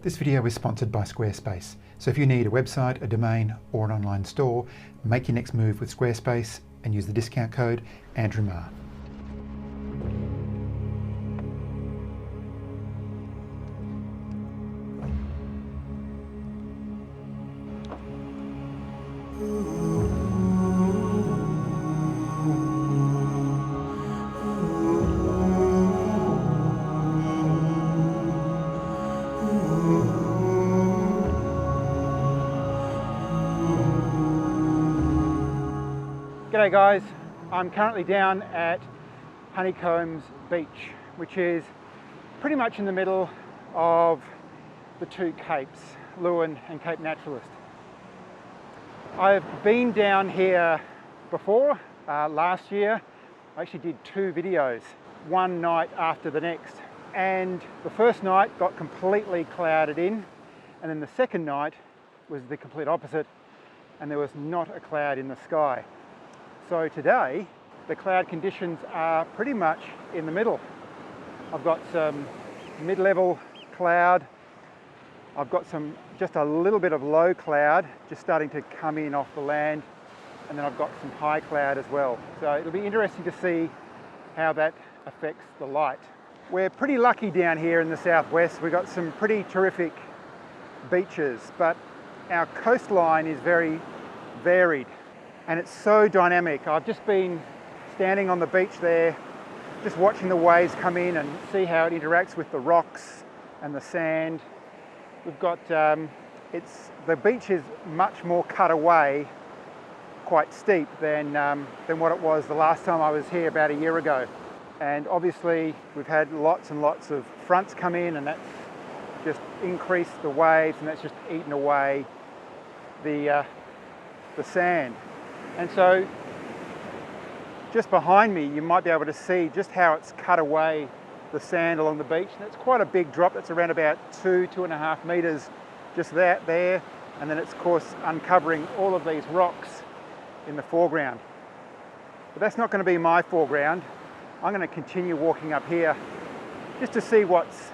This video is sponsored by Squarespace, so if you need a website, a domain or an online store, make your next move with Squarespace and use the discount code Andrew Marr. G'day guys, I'm currently down at Honeycombs Beach, which is pretty much in the middle of the two capes, Lewin and Cape Naturalist. I've been down here before, last year. I actually did two videos, one night after the next. And the first night got completely clouded in, and then the second night was the complete opposite, and there was not a cloud in the sky. So today, the cloud conditions are pretty much in the middle. I've got some mid-level cloud. I've got just a little bit of low cloud just starting to come in off the land. And then I've got some high cloud as well. So it'll be interesting to see how that affects the light. We're pretty lucky down here in the southwest. We've got some pretty terrific beaches, but our coastline is very varied. And it's so dynamic. I've just been standing on the beach there, just watching the waves come in and see how it interacts with the rocks and the sand. We've got, the beach is much more cut away, quite steep than what it was the last time I was here about a year ago. And obviously we've had lots and lots of fronts come in, and that's just increased the waves, and that's just eaten away the sand. And so just behind me, you might be able to see just how it's cut away the sand along the beach. And it's quite a big drop. It's around about 2.5 meters, just there. And then it's of course uncovering all of these rocks in the foreground. But that's not going to be my foreground. I'm going to continue walking up here just to see what's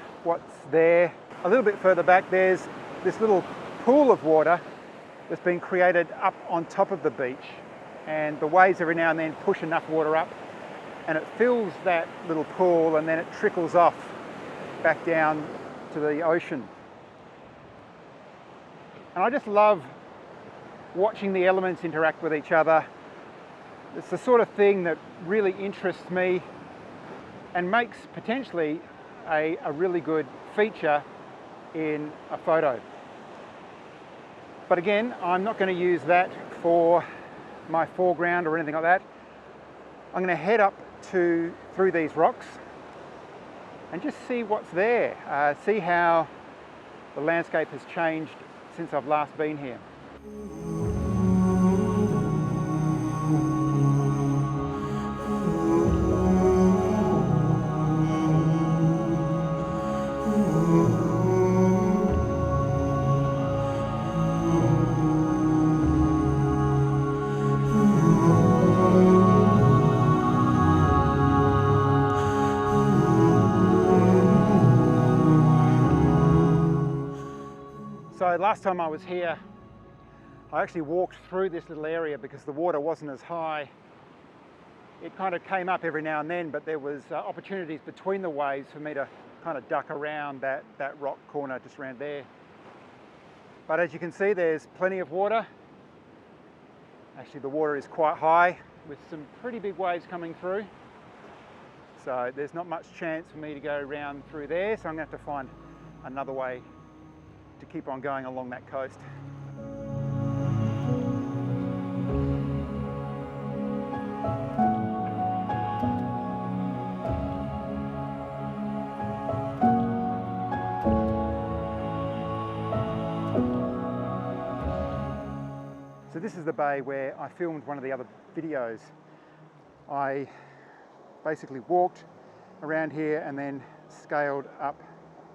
there. A little bit further back, there's this little pool of water that's been created up on top of the beach. And the waves every now and then push enough water up, and it fills that little pool, and then it trickles off back down to the ocean. And I just love watching the elements interact with each other. It's the sort of thing that really interests me and makes potentially a really good feature in a photo. But again, I'm not going to use that for my foreground or anything like that. I'm going to head up through these rocks and just see what's there, see how the landscape has changed since I've last been here. So last time I was here, I actually walked through this little area because the water wasn't as high. It kind of came up every now and then, but there was opportunities between the waves for me to kind of duck around that rock corner just around there. But as you can see, there's plenty of water. Actually, the water is quite high with some pretty big waves coming through. So there's not much chance for me to go around through there, so I'm going to have to find another way to keep on going along that coast. So this is the bay where I filmed one of the other videos. I basically walked around here and then scaled up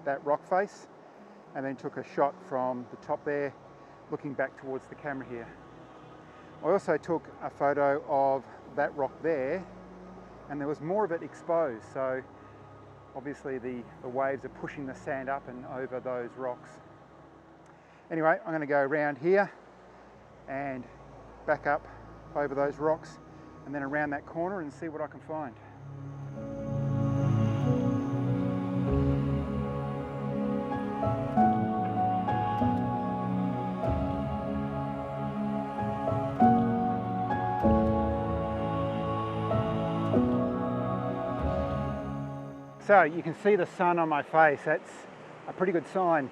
that rock face, and then took a shot from the top there, looking back towards the camera here. I also took a photo of that rock there, and there was more of it exposed. So obviously the waves are pushing the sand up and over those rocks. Anyway, I'm going to go around here and back up over those rocks and then around that corner and see what I can find. So you can see the sun on my face. That's a pretty good sign.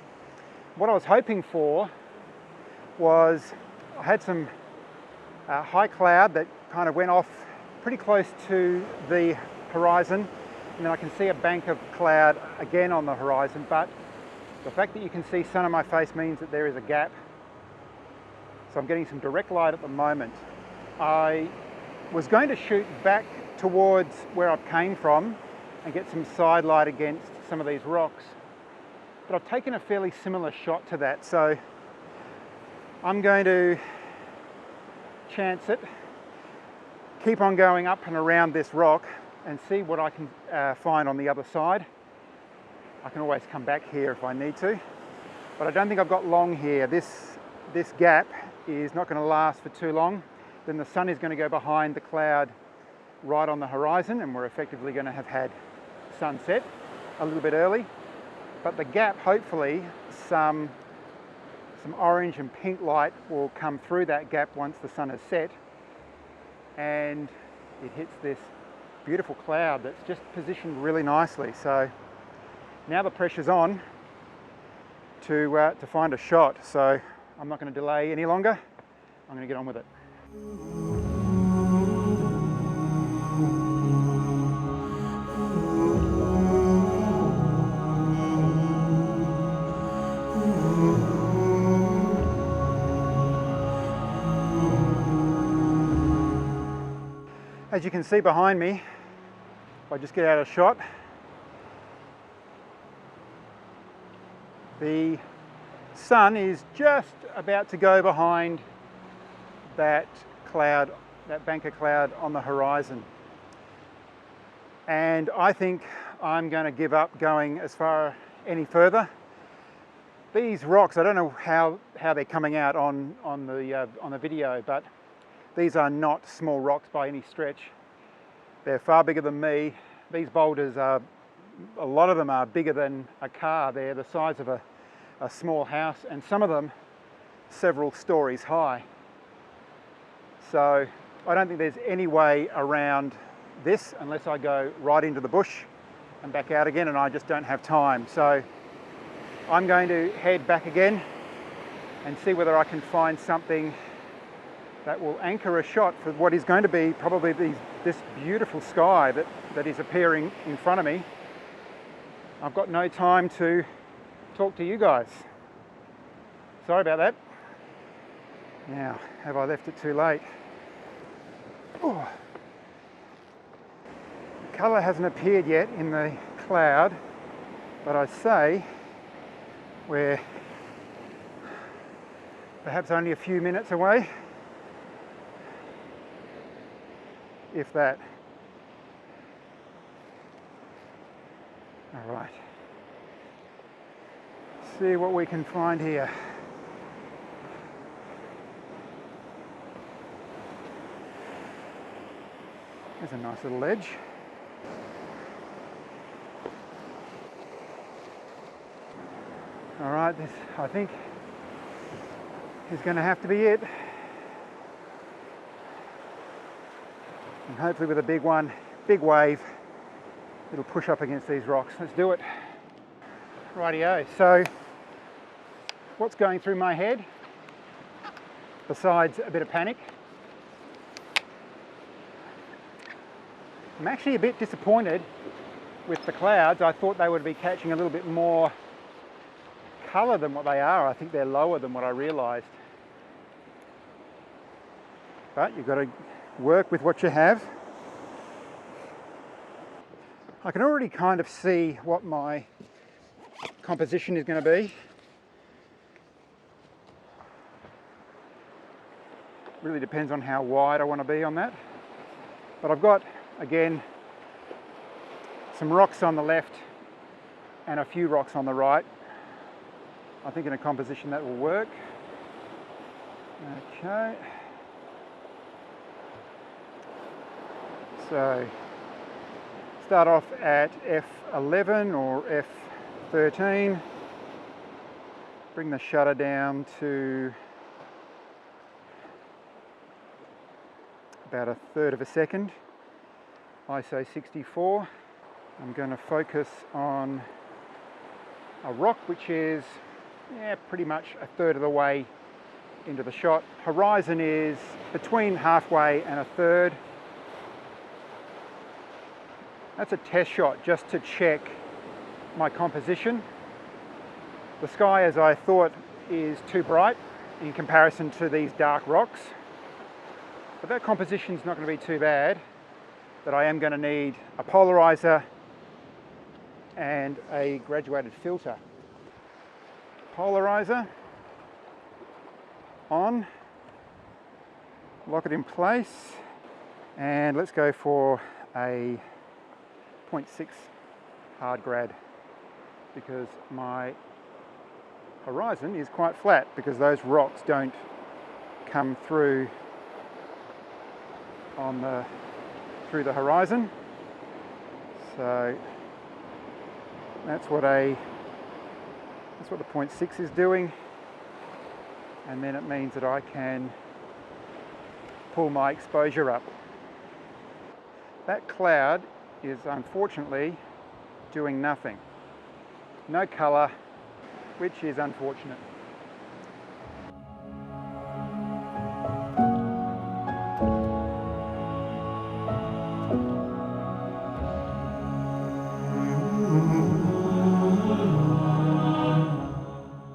What I was hoping for was I had some high cloud that kind of went off pretty close to the horizon, and then I can see a bank of cloud again on the horizon, but the fact that you can see sun on my face means that there is a gap. So I'm getting some direct light at the moment. I was going to shoot back towards where I came from and get some side light against some of these rocks, but I've taken a fairly similar shot to that, so I'm going to chance it, keep on going up and around this rock and see what I can find on the other side. I can always come back here if I need to, but I don't think I've got long here. This gap is not going to last for too long. Then the sun is going to go behind the cloud right on the horizon, and we're effectively going to have had sunset a little bit early. But the gap, hopefully some orange and pink light will come through that gap once the sun has set, and it hits this beautiful cloud that's just positioned really nicely. So now the pressure's on to find a shot. So I'm not going to delay any longer. I'm going to get on with it. As you can see behind me, if I just get out of shot, the sun is just about to go behind that cloud, that bank of cloud on the horizon. And I think I'm going to give up going as far any further. These rocks, I don't know how they're coming out on the video, but these are not small rocks by any stretch. They're far bigger than me. These boulders are, a lot of them are bigger than a car. They're the size of a small house, and some of them several stories high. So I don't think there's any way around this unless I go right into the bush and back out again, and I just don't have time. So I'm going to head back again and see whether I can find something that will anchor a shot for what is going to be probably this beautiful sky that is appearing in front of me. I've got no time to talk to you guys. Sorry about that. Now, have I left it too late? Oh. The colour hasn't appeared yet in the cloud, but I say we're perhaps only a few minutes away, if that. All right. See what we can find here. There's a nice little ledge. All right, this I think is going to have to be it. And hopefully with a big one, big wave, it'll push up against these rocks. Let's do it. Rightio, so what's going through my head, besides a bit of panic? I'm actually a bit disappointed with the clouds. I thought they would be catching a little bit more colour than what they are. I think they're lower than what I realised. But you've got to work with what you have. I can already kind of see what my composition is going to be. Really depends on how wide I want to be on that. But I've got, again, some rocks on the left and a few rocks on the right. I think in a composition that will work. Okay. So start off at f11 or f13. Bring the shutter down to about 1/3 of a second. ISO 64. I'm going to focus on a rock which is pretty much 1/3 of the way into the shot. Horizon is between halfway and 1/3. That's a test shot just to check my composition. The sky, as I thought, is too bright in comparison to these dark rocks. But that composition's not going to be too bad. But I am going to need a polarizer and a graduated filter. Polarizer on, lock it in place, and let's go for a 0.6 hard grad, because my horizon is quite flat because those rocks don't come through through the horizon. So that's what the 0.6 is doing, and then it means that I can pull my exposure up. That cloud is unfortunately doing nothing. No colour, which is unfortunate.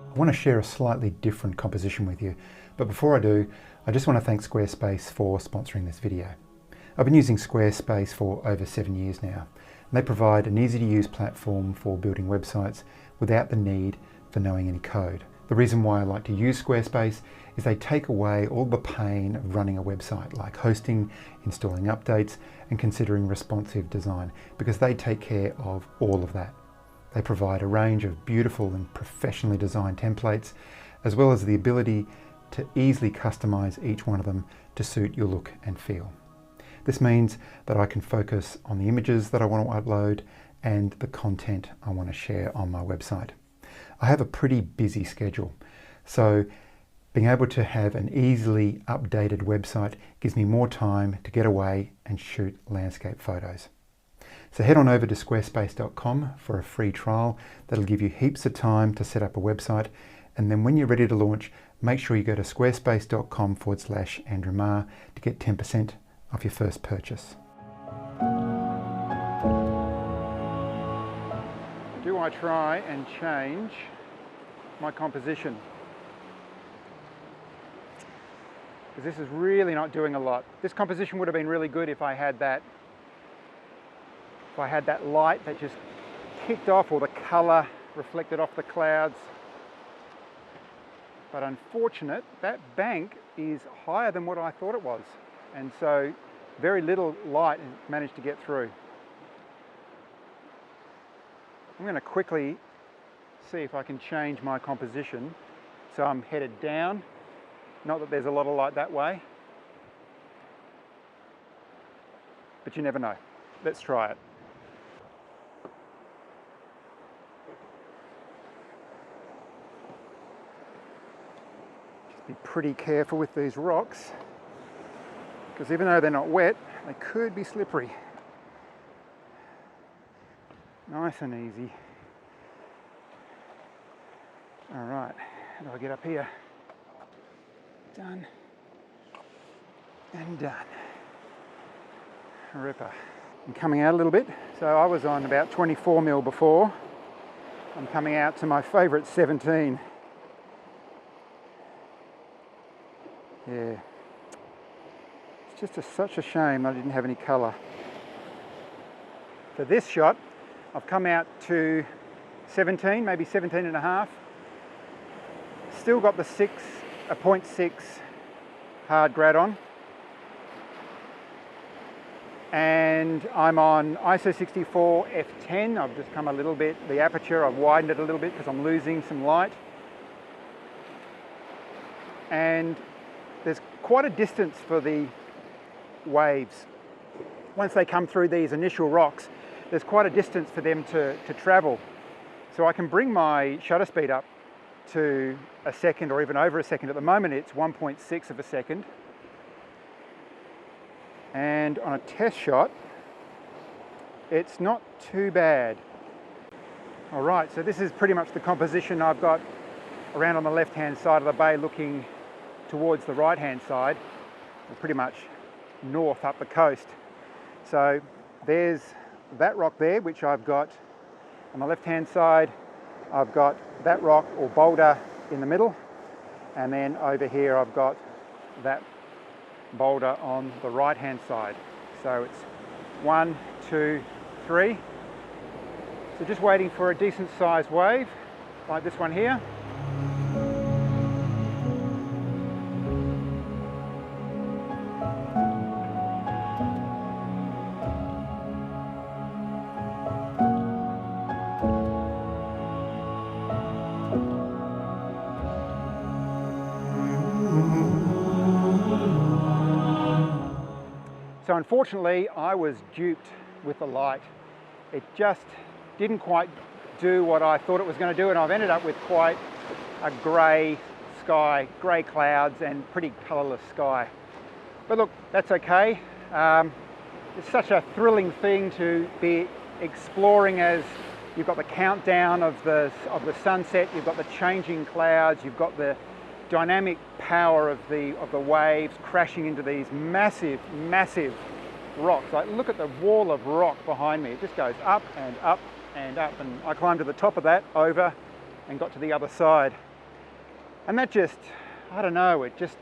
I want to share a slightly different composition with you, but before I do, I just want to thank Squarespace for sponsoring this video. I've been using Squarespace for over 7 years now, and they provide an easy to use platform for building websites without the need for knowing any code. The reason why I like to use Squarespace is they take away all the pain of running a website, like hosting, installing updates, and considering responsive design, because they take care of all of that. They provide a range of beautiful and professionally designed templates, as well as the ability to easily customize each one of them to suit your look and feel. This means that I can focus on the images that I want to upload and the content I want to share on my website. I have a pretty busy schedule, so being able to have an easily updated website gives me more time to get away and shoot landscape photos. So head on over to squarespace.com for a free trial. That'll give you heaps of time to set up a website, and then when you're ready to launch, make sure you go to squarespace.com/Andrew Marr to get 10% off your first purchase. Do I try and change my composition? Because this is really not doing a lot. This composition would have been really good if I had that light that just kicked off, or the colour reflected off the clouds. But unfortunate, that bank is higher than what I thought it was, and so very little light managed to get through. I'm going to quickly see if I can change my composition so I'm headed down. Not that there's a lot of light that way, but you never know. Let's try it. Just be pretty careful with these rocks, because even though they're not wet, they could be slippery. Nice and easy. All right, how do I get up here? Done and done. Ripper. I'm coming out a little bit. So I was on about 24mm before. I'm coming out to my favourite 17. Yeah. It's just such a shame I didn't have any colour. For this shot, I've come out to 17, maybe 17.5. Still got the 0.6 hard grad on. and I'm on ISO 64 f10. I've just come a little bit, the aperture, I've widened it a little bit because I'm losing some light. And there's quite a distance for the waves. Once they come through these initial rocks, there's quite a distance for them to travel. So I can bring my shutter speed up to a second or even over a second. At the moment it's 1.6 of a second. And on a test shot, it's not too bad. All right, so this is pretty much the composition I've got around on the left-hand side of the bay looking towards the right-hand side, or pretty much north up the coast. So there's that rock there, which I've got on the left-hand side. I've got that rock or boulder in the middle, and then over here I've got that boulder on the right-hand side. So it's 1, 2, 3. So just waiting for a decent sized wave like this one here. So unfortunately, I was duped with the light. It just didn't quite do what I thought it was going to do, and I've ended up with quite a grey sky, grey clouds and pretty colourless sky. But look, that's okay. It's such a thrilling thing to be exploring as you've got the countdown of the sunset, you've got the changing clouds, you've got the dynamic power of the waves crashing into these massive rocks. Like, look at the wall of rock behind me. It just goes up and up and up, and I climbed to the top of that, over, and got to the other side. And that just, I don't know, it's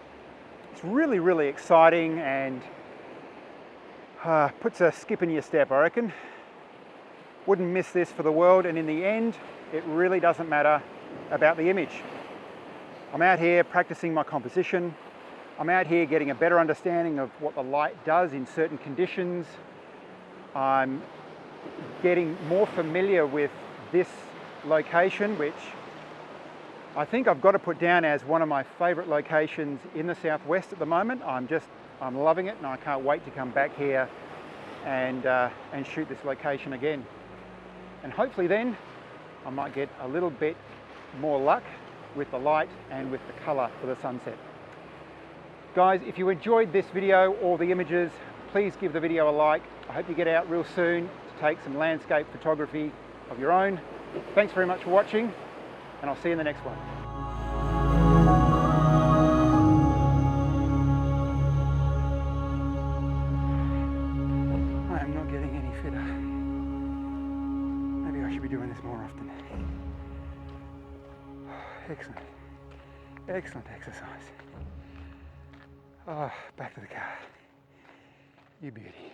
really exciting, and puts a skip in your step, I reckon. Wouldn't miss this for the world, and in the end it really doesn't matter about the image. I'm out here practicing my composition. I'm out here getting a better understanding of what the light does in certain conditions. I'm getting more familiar with this location, which I think I've got to put down as one of my favourite locations in the southwest at the moment. I'm loving it, and I can't wait to come back here and shoot this location again. And hopefully then I might get a little bit more luck with the light and with the colour for the sunset. Guys, if you enjoyed this video or the images, please give the video a like. I hope you get out real soon to take some landscape photography of your own. Thanks very much for watching, and I'll see you in the next one. I am not getting any fitter. Maybe I should be doing this more often. Excellent. Excellent exercise. Oh, back to the car. You beauty.